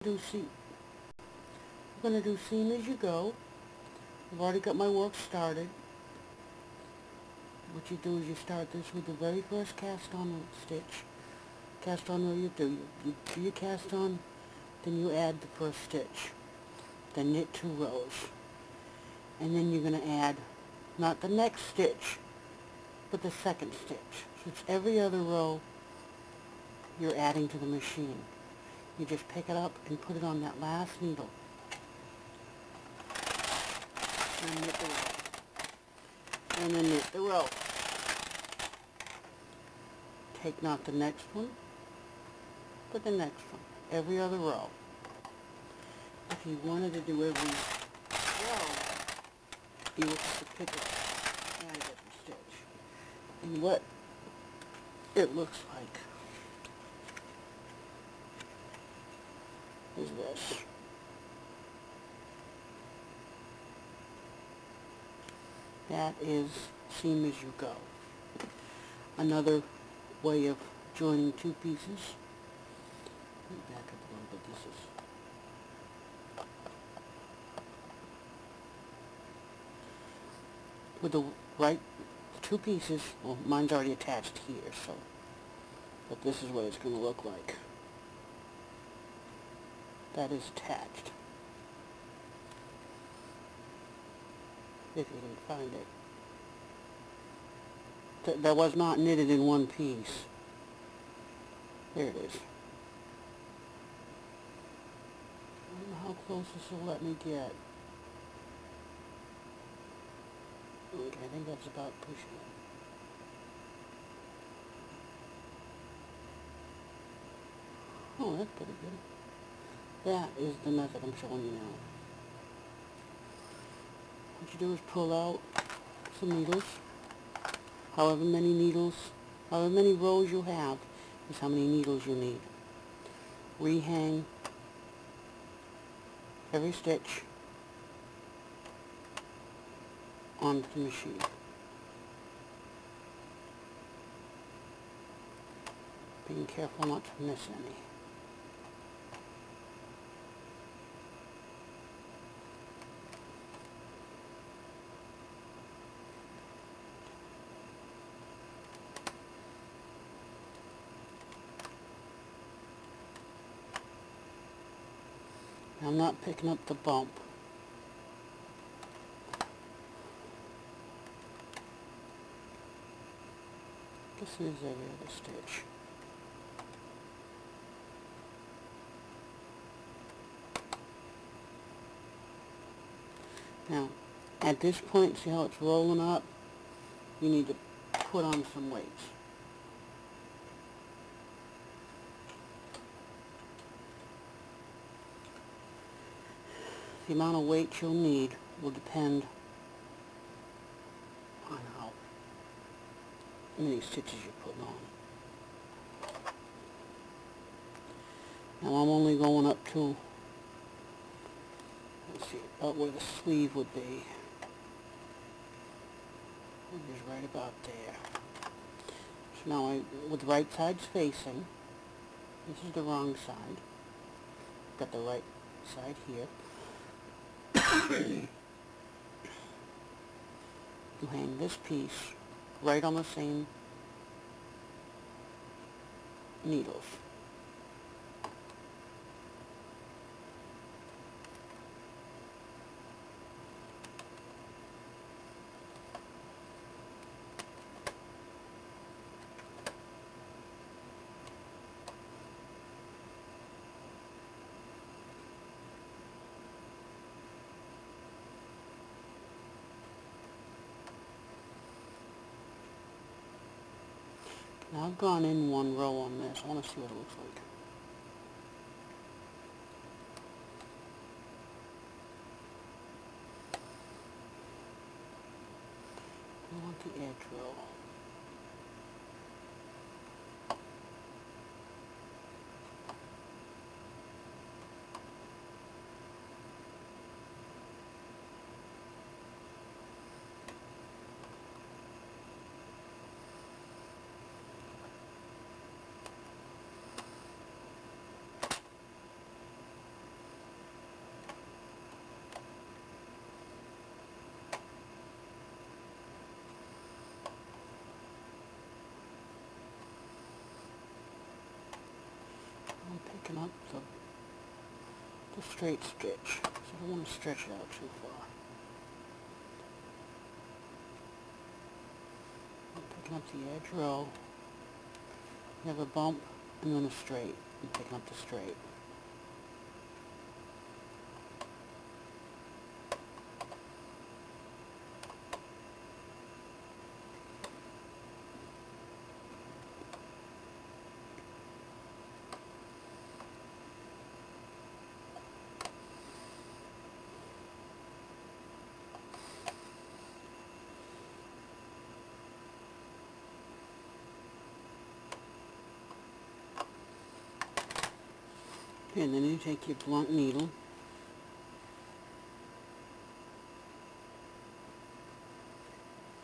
Do seam. I'm going to do seam as you go. I've already got my work started. What you do is you start this with the very first cast on stitch. Cast on row you do. You do your cast on, then you add the first stitch. Then knit 2 rows. And then you're going to add not the next stitch, but the second stitch. So it's every other row you're adding to the machine. You just pick it up and put it on that last needle. And knit the row. And then knit the row. Take not the next one, but the next one. Every other row. If you wanted to do every row, you would have to pick it and add a different stitch. And what it looks like is this. That is seam as you go. Another way of joining 2 pieces. Let me back up a little bit. This is with the right 2 pieces. Well, mine's already attached here, so but this is what it's going to look like. That is attached. If you can find it. That was not knitted in one piece. There it is. I don't know how close this will let me get. Okay, I think that's about pushing it. Oh, that's pretty good. That is the method I'm showing you now. What you do is pull out some needles. However many rows you have is how many needles you need. Rehang every stitch onto the machine. Being careful not to miss any. I'm not picking up the bump. This is every other stitch. Now, at this point, see how it's rolling up? You need to put on some weights. The amount of weight you'll need will depend on how many stitches you put on. Now I'm only going up to, let's see, about where the sleeve would be. It is right about there. So now with the right sides facing, this is the wrong side. Got the right side here. You hang this piece right on the same needles. Now I've gone in 1 row on this. I want to see what it looks like. I want the edge row. loosen up the straight stitch, so I don't want to stretch it out too far. I'm picking up the edge row, you have a bump, and then a straight, and picking up the straight. And then you take your blunt needle,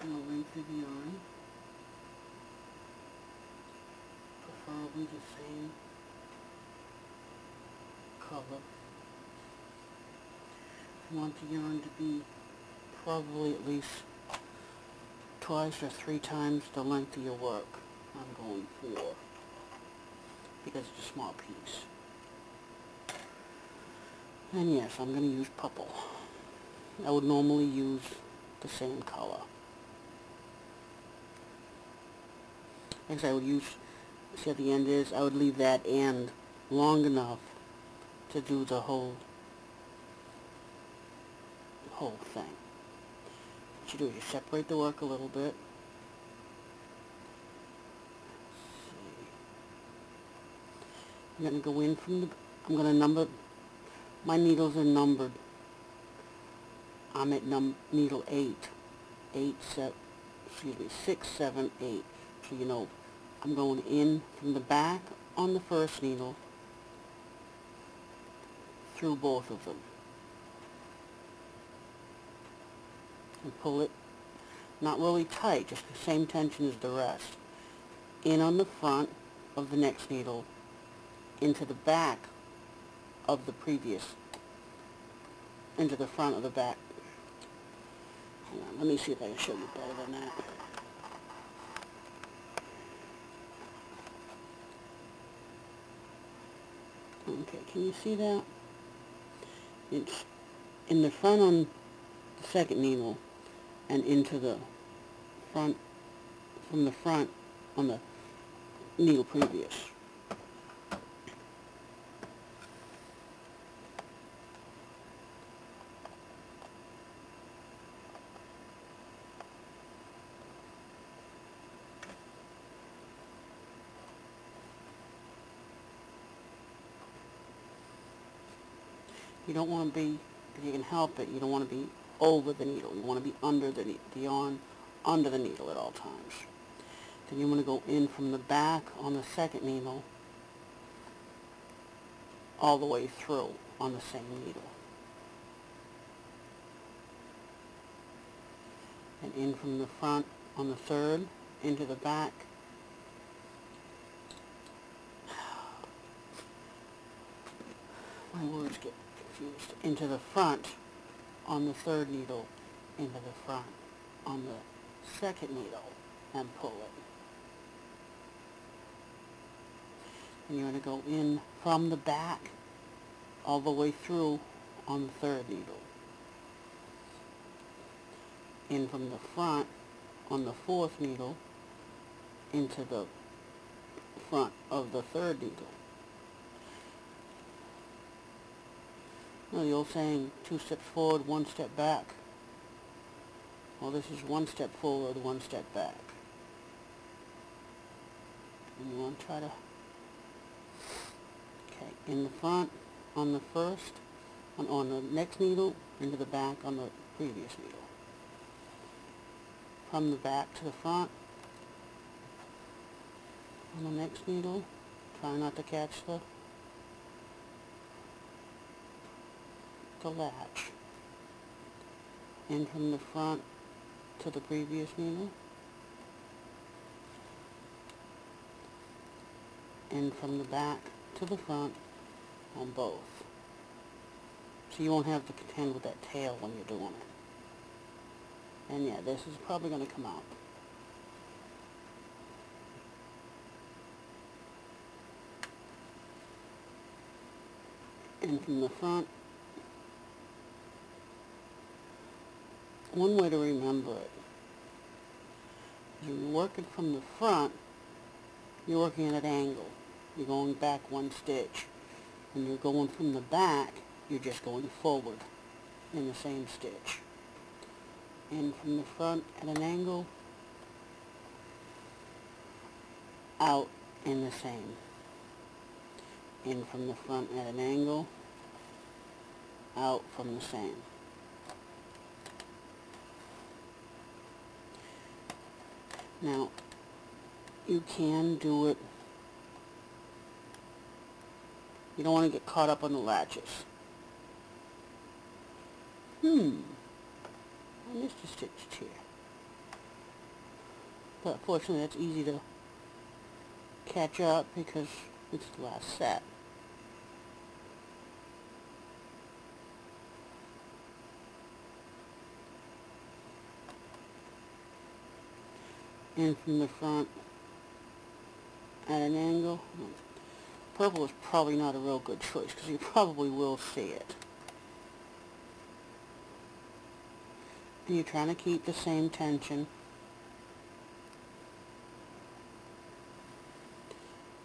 and the length of the yarn, preferably the same color. You want the yarn to be probably at least twice or 3 times the length of your work. I'm going 4, because it's a small piece. And yes, I'm going to use purple. I would normally use the same color. As I would use, see at the end is, I would leave that end long enough to do the whole thing. What you do is you separate the work a little bit. I'm going to go in from the, I'm going to number, my needles are numbered. I'm at needle 6, 7, 8. So you know, I'm going in from the back on the first needle through both of them. And pull it, not really tight, just the same tension as the rest. In on the front of the next needle, into the back of the previous, into the front of the back. Hang on, let me see if I can show you better than that. Okay, can you see that? It's in the front on the second needle and into the front, from the front on the needle previous. You don't want to be, if you can help it, you don't want to be over the needle. You want to be under the yarn, under the needle at all times. Then you want to go in from the back on the second needle all the way through on the same needle. And in from the front on the third, into the back. My words get confused. Into the front on the third needle, into the front on the second needle, and pull it. And you're going to go in from the back all the way through on the third needle. In from the front on the fourth needle into the front of the third needle. You know the old saying, 2 steps forward, 1 step back. Well, this is 1 step forward, 1 step back. And you want to try to, okay, in the front on the first, on the next needle, into the back on the previous needle. From the back to the front on the next needle, try not to catch the latch. In from the front to the previous needle, in from the back to the front on both. So you won't have to contend with that tail when you're doing it. And yeah, this is probably going to come out. And from the front, one way to remember it is when you're working from the front, you're working at an angle. You're going back one stitch. When you're going from the back, you're just going forward in the same stitch. In from the front at an angle, out in the same. In from the front at an angle, out from the same. Now, you can do it. You don't want to get caught up on the latches. I missed a stitch here. But fortunately that's easy to catch up because it's the last set. And from the front at an angle. Purple is probably not a real good choice because you probably will see it. And you're trying to keep the same tension.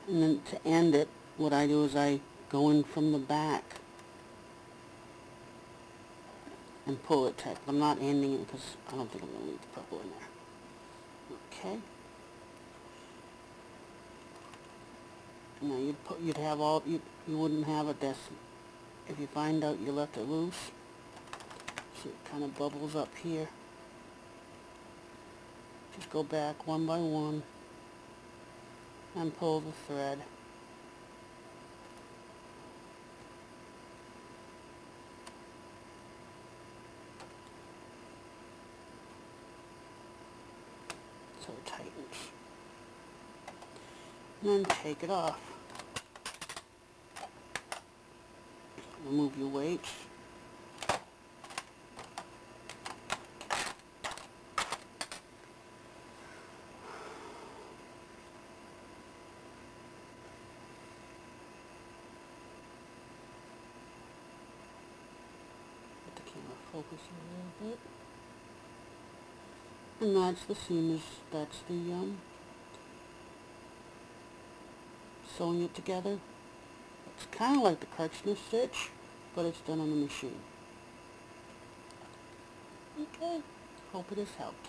And then to end it, what I do is I go in from the back and pull it tight. I'm not ending it because I don't think I'm going to leave the purple in there. Okay. Now you'd have all, you wouldn't have it this, if you find out you left it loose. See, it kind of bubbles up here. Just go back one by one and pull the thread. So it tightens. And then take it off. Remove your weights. Let the camera focus a little bit. And that's the seam, that's the sewing it together. It's kind of like the Kirchner stitch, but it's done on the machine. Okay, hope it has helped.